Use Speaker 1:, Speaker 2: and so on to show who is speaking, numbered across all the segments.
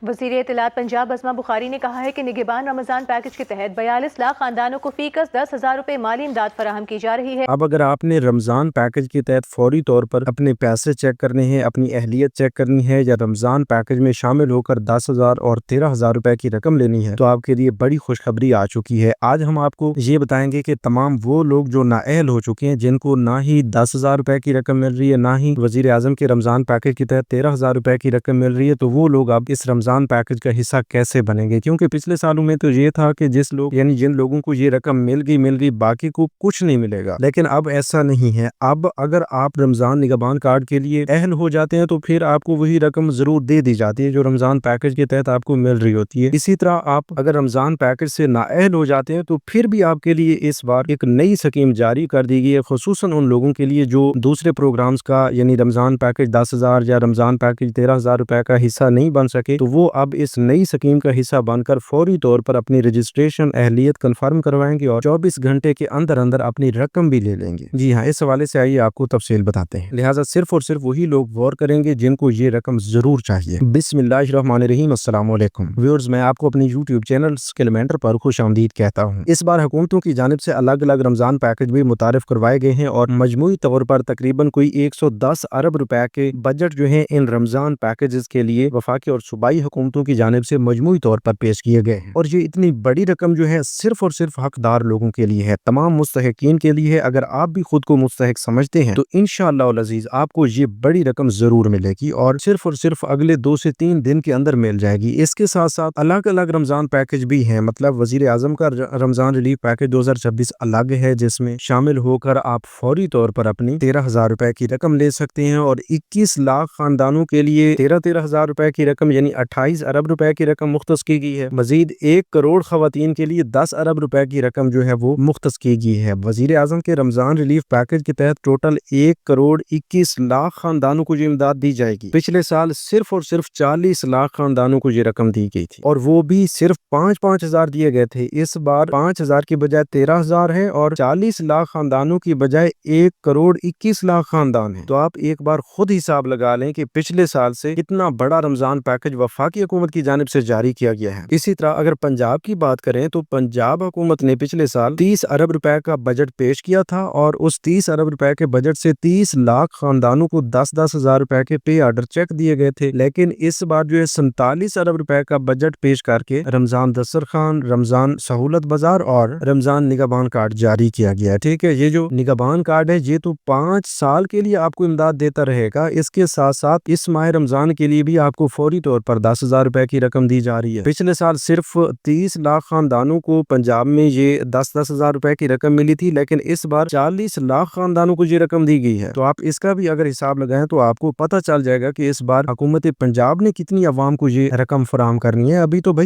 Speaker 1: وزیر اطلاعات پنجاب اسما بخاری نے کہا ہے کہ نگہبان رمضان پیکج کے تحت 42 لاکھ خاندانوں کو فی کس 10,000 روپے مالی امداد فراہم کی جا رہی ہے۔
Speaker 2: اب اگر آپ نے رمضان پیکج کے تحت فوری طور پر اپنے پیسے چیک کرنے ہیں، اپنی اہلیت چیک کرنی ہے، یا رمضان پیکج میں شامل ہو کر 10,000 اور 13,000 روپے کی رقم لینی ہے، تو آپ کے لیے بڑی خوشخبری آ چکی ہے۔ آج ہم آپ کو یہ بتائیں گے کہ تمام وہ لوگ جو نااہل ہو چکے ہیں، جن کو نہ ہی 10,000 روپے کی رقم مل رہی ہے، نہ ہی وزیر اعظم کے رمضان پیکج کے تحت 13,000 روپے کی رقم مل رہی ہے، تو وہ لوگ اب اس رمضان پیکج کا حصہ کیسے بنیں گے؟ کیونکہ پچھلے سالوں میں تو یہ تھا کہ جن لوگوں کو یہ رقم مل گئی باقی کو کچھ نہیں ملے گا، لیکن اب ایسا نہیں ہے۔ اب اگر آپ رمضان نگہبان کارڈ کے لیے اہل ہو جاتے ہیں تو پھر آپ کو وہی رقم ضرور دے دی جاتی ہے جو رمضان پیکج کے تحت آپ کو مل رہی ہوتی ہے۔ اسی طرح آپ اگر رمضان پیکج سے نااہل ہو جاتے ہیں تو پھر بھی آپ کے لیے اس بار ایک نئی سکیم جاری کر دی گئی ہے، خصوصاً ان لوگوں کے لیے جو دوسرے پروگرامز کا یعنی رمضان پیکج 10,000 یا رمضان پیکج 13,000 روپے کا حصہ نہیں بن سکے، تو وہ اب اس نئی سکیم کا حصہ بن کر فوری طور پر اپنی رجسٹریشن اہلیت کنفرم کروائیں گے اور 24 گھنٹے کے اندر اپنی رقم بھی لے لیں گے۔ جی ہاں، اس حوالے سے آئیے آپ کو تفصیل بتاتے ہیں۔ لہٰذا صرف اور صرف وہی لوگ غور کریں گے جن کو یہ رقم ضرور چاہیے۔ بسم اللہ الرحمن الرحیم۔ السلام علیکم ویورز، میں آپ کو اپنی یوٹیوب چینل سکلمنٹر پر خوش آمدید کہتا ہوں۔ اس بار حکومتوں کی جانب سے الگ الگ رمضان پیکج بھی متعارف کروائے گئے ہیں اور مجموعی طور پر تقریباً کوئی 110 ارب روپے کے بجٹ جو ہیں ان رمضان پیکجز کے لیے وفاقی اور صوبائی حکومتوں کی جانب سے مجموعی طور پر پیش کیے گئے ہیں، اور یہ اتنی بڑی رقم جو ہے صرف اور صرف حقدار لوگوں کے لیے ہے، تمام مستحقین کے لیے ہے۔ اگر آپ بھی خود کو مستحق سمجھتے ہیں تو انشاءاللہ العزیز آپ کو یہ بڑی رقم ضرور ملے گی، اور صرف اگلے 2 سے 3 دن کے اندر مل جائے گی۔ اس کے ساتھ ساتھ الگ الگ رمضان پیکج بھی ہیں، مطلب وزیر اعظم کا رمضان ریلیف پیکج 2026 الگ ہے، جس میں شامل ہو کر آپ فوری طور پر اپنی 13,000 روپے کی رقم لے سکتے ہیں، اور 21 لاکھ خاندانوں کے لیے 13,000 روپے کی رقم یعنی 28 ارب روپے کی رقم مختص کی گئی ہے۔ مزید 1 کروڑ خواتین کے لیے 10 ارب روپے کی رقم جو ہے وہ مختص کی گئی ہے۔ وزیر اعظم کے رمضان ریلیف پیکج کے تحت ٹوٹل 1 کروڑ 21 لاکھ خاندانوں کو یہ امداد دی جائے گی۔ پچھلے سال صرف اور صرف 40 لاکھ خاندانوں کو یہ رقم دی گئی تھی، اور وہ بھی صرف 5 ہزار دیے گئے تھے۔ اس بار 5 ہزار کی بجائے 13,000 ہے، اور 40 لاکھ خاندانوں کی بجائے 1 کروڑ 21 لاکھ خاندان ہیں۔ تو آپ ایک بار خود حساب لگا لیں کہ پچھلے سال سے کتنا بڑا رمضان پیکج وفاقی حکومت کی جانب سے جاری کیا گیا ہے۔ اسی طرح اگر پنجاب کی بات کریں تو پنجاب حکومت نے پچھلے سال 30 ارب روپے کا بجٹ پیش کیا تھا، اور اس 30 ارب روپے کے بجٹ سے 30 لاکھ خاندانوں کو 10 ہزار روپے کے پے آرڈر چیک دیے گئے تھے، لیکن اس بار جو ہے 47 ارب روپے کا بجٹ پیش کر کے رمضان دسترخوان، رمضان سہولت بازار اور رمضان نگہبان کارڈ جاری کیا گیا ہے۔ ٹھیک ہے، یہ جو نگہبان کارڈ ہے یہ تو 5 سال کے لیے آپ کو امداد دیتا رہے گا، اس کے ساتھ ساتھ اس ماہ رمضان کے لیے بھی آپ کو فوری طور پر 10,000 روپے کی رقم دی جا رہی ہے۔ پچھلے سال صرف 30 لاکھ خاندانوں کو پنجاب میں یہ 10 ہزار روپے کی رقم ملی تھی، لیکن اس بار 40 لاکھ خاندانوں کو یہ رقم دی گئی ہے۔ تو آپ اس کا بھی اگر حساب لگائیں تو آپ کو پتہ چل جائے گا کہ اس بار حکومت پنجاب نے کتنی عوام کو یہ رقم فراہم کرنی ہے۔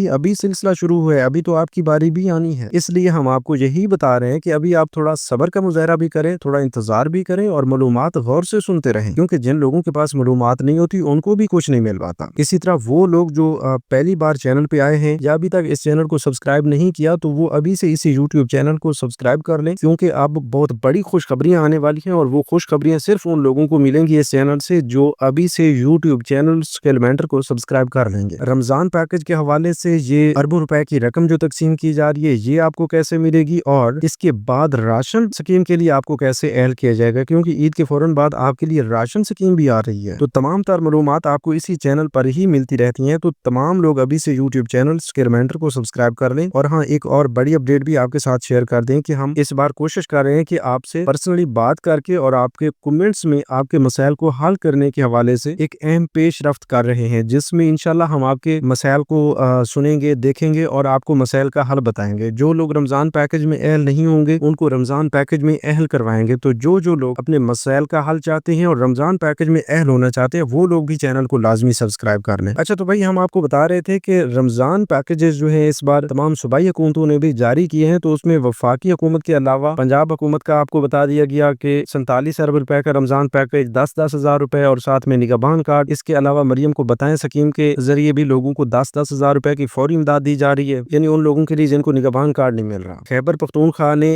Speaker 2: ابھی سلسلہ شروع ہوا ہے، ابھی تو آپ کی باری بھی آنی ہے، اس لیے ہم آپ کو یہی بتا رہے ہیں کہ ابھی آپ تھوڑا صبر کا مظاہرہ بھی کریں، تھوڑا انتظار بھی کریں، اور معلومات غور سے سنتے رہیں، کیونکہ جن لوگوں کے پاس معلومات نہیں ہوتی ان کو بھی کچھ نہیں مل پاتا۔ اسی طرح وہ لوگ جو پہلی بار چینل پہ آئے ہیں یا ابھی تک اس چینل کو سبسکرائب نہیں کیا تو وہ ابھی سے اسی یوٹیوب چینل کو سبسکرائب کر لیں، کیونکہ اب بہت بڑی خوشخبریاں آنے والی ہیں، اور وہ خوشخبریاں صرف ان لوگوں کو ملیں گی اس چینل سے جو ابھی سے یوٹیوب چینل سکلمنٹر کو سبسکرائب کر لیں گے۔ رمضان پیکج کے حوالے سے یہ اربوں روپے کی رقم جو تقسیم کی جا رہی ہے یہ آپ کو کیسے ملے گی، اور اس کے بعد راشن سکیم کے لیے آپ کو کیسے اہل کیا جائے گا، کیونکہ عید کے فوراً بعد آپ کے لیے راشن سکیم بھی آ رہی ہے۔ تو تمام تر معلومات آپ کو اسی چینل پر ہی ملتی رہتی ہیں، تو تمام لوگ ابھی سے یوٹیوب چینل سکلمنٹر کو سبسکرائب کر لیں۔ اور ہاں، ایک اور بڑی اپڈیٹ بھی آپ کے ساتھ شیئر کر دیں کہ ہم اس بار کوشش کر رہے ہیں کہ آپ سے پرسنلی بات کر کے اور آپ کے کمنٹس میں آپ کے مسائل کو حل کرنے کے حوالے سے ایک اہم پیش رفت کر رہے ہیں، جس میں انشاءاللہ ہم آپ کے مسائل کو سنیں گے، دیکھیں گے اور آپ کو مسائل کا حل بتائیں گے۔ جو لوگ رمضان پیکج میں اہل نہیں ہوں گے ان کو رمضان پیکج میں اہل کروائیں گے۔ تو جو لوگ اپنے مسائل کا حل چاہتے ہیں اور رمضان پیکج میں اہل ہونا چاہتے ہیں وہ لوگ بھی چینل کو لازمی سبسکرائب کر لیں۔ اچھا، تو بھائی ہم آپ کو بتا رہے تھے کہ رمضان پیکجز جو ہیں اس بار تمام صوبائی حکومتوں نے بھی جاری کیے ہیں، تو اس میں وفاقی حکومت کے علاوہ پنجاب حکومت کا آپ کو بتا دیا گیا کہ 47 ارب روپے کا رمضان پیکج 10 ہزار روپے اور ساتھ میں نگہبان کارڈ۔ اس کے علاوہ مریم کو بتائیں سکیم کے ذریعے بھی لوگوں کو 10 ہزار روپے کی فوری امداد دی جا رہی ہے، یعنی ان لوگوں کے لیے جن کو نگہبان کارڈ نہیں مل رہا۔ خیبر پختونخوا نے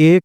Speaker 2: 1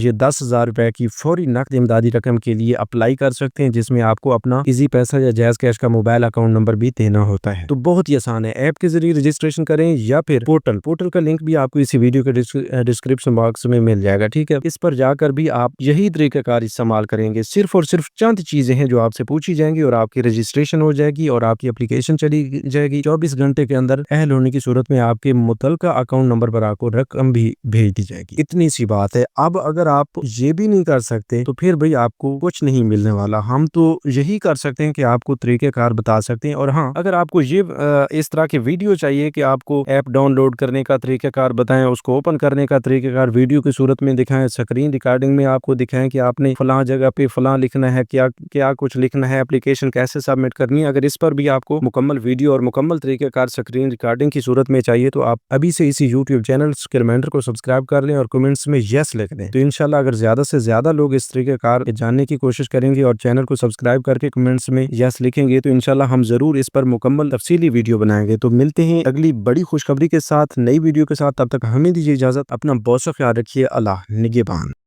Speaker 2: یہ 10,000 روپے کی فوری نقد امدادی رقم کے لیے اپلائی کر سکتے ہیں، جس میں آپ کو اپنا ایزی پیسہ یا جائز کیش کا موبائل اکاؤنٹ نمبر بھی دینا ہوتا ہے۔ تو بہت ہی آسان ہے، ایپ کے ذریعے رجسٹریشن کریں یا پھر پورٹل کا لنک بھی آپ کو اسی ویڈیو کے ڈسکرپشن باکس میں مل جائے گا، ٹھیک ہے۔ اس پر جا کر بھی آپ یہی طریقہ کار استعمال کریں گے، صرف اور صرف چند چیزیں ہیں جو آپ سے پوچھی جائیں گی اور آپ کی رجسٹریشن ہو جائے گی اور آپ کی اپلیکیشن چلی جائے گی۔ 24 گھنٹے کے اندر اہل ہونے کی صورت میں آپ کے متعلقہ اکاؤنٹ نمبر پر آپ کو رقم بھی بھیج دی جائے گی، اتنی سی بات ہے۔ اب اگر آپ یہ بھی نہیں کر سکتے تو پھر بھئی آپ کو کچھ نہیں ملنے والا، ہم تو یہی کر سکتے ہیں کہ آپ کو طریقہ کار بتا سکتے ہیں۔ اور ہاں، اگر آپ کو یہ اس طرح کے ویڈیو چاہیے کہ آپ کو ایپ ڈاؤن لوڈ کرنے کا طریقہ کار بتائیں، اس کو اوپن کرنے کا طریقہ کار ویڈیو کی صورت میں دکھائیں، اسکرین ریکارڈنگ میں آپ کو دکھائیں کہ آپ نے فلاں جگہ پہ فلاں لکھنا ہے، کیا کچھ لکھنا ہے، اپلیکیشن کیسے سبمٹ کرنی ہے، اگر اس پر بھی آپ کو مکمل ویڈیو اور مکمل طریقہ کار اسکرین ریکارڈنگ کی صورت میں چاہیے تو آپ ابھی سے اسی یوٹیوب چینل ریمائنڈر کو سبسکرائب کر لیں اور کمنٹس میں یس لکھ دیں۔ تو انشاءاللہ اگر زیادہ سے زیادہ لوگ اس طریقہ کار جاننے کی کوشش کریں گے اور چینل کو سبسکرائب کر کے کمنٹس میں یس لکھیں گے تو انشاءاللہ ہم ضرور اس پر مکمل تفصیلی ویڈیو بنائیں گے۔ تو ملتے ہیں اگلی بڑی خوشخبری کے ساتھ، نئی ویڈیو کے ساتھ، تب تک ہمیں دیجیے اجازت، اپنا بہت سا خیال رکھیے، اللہ نگہبان۔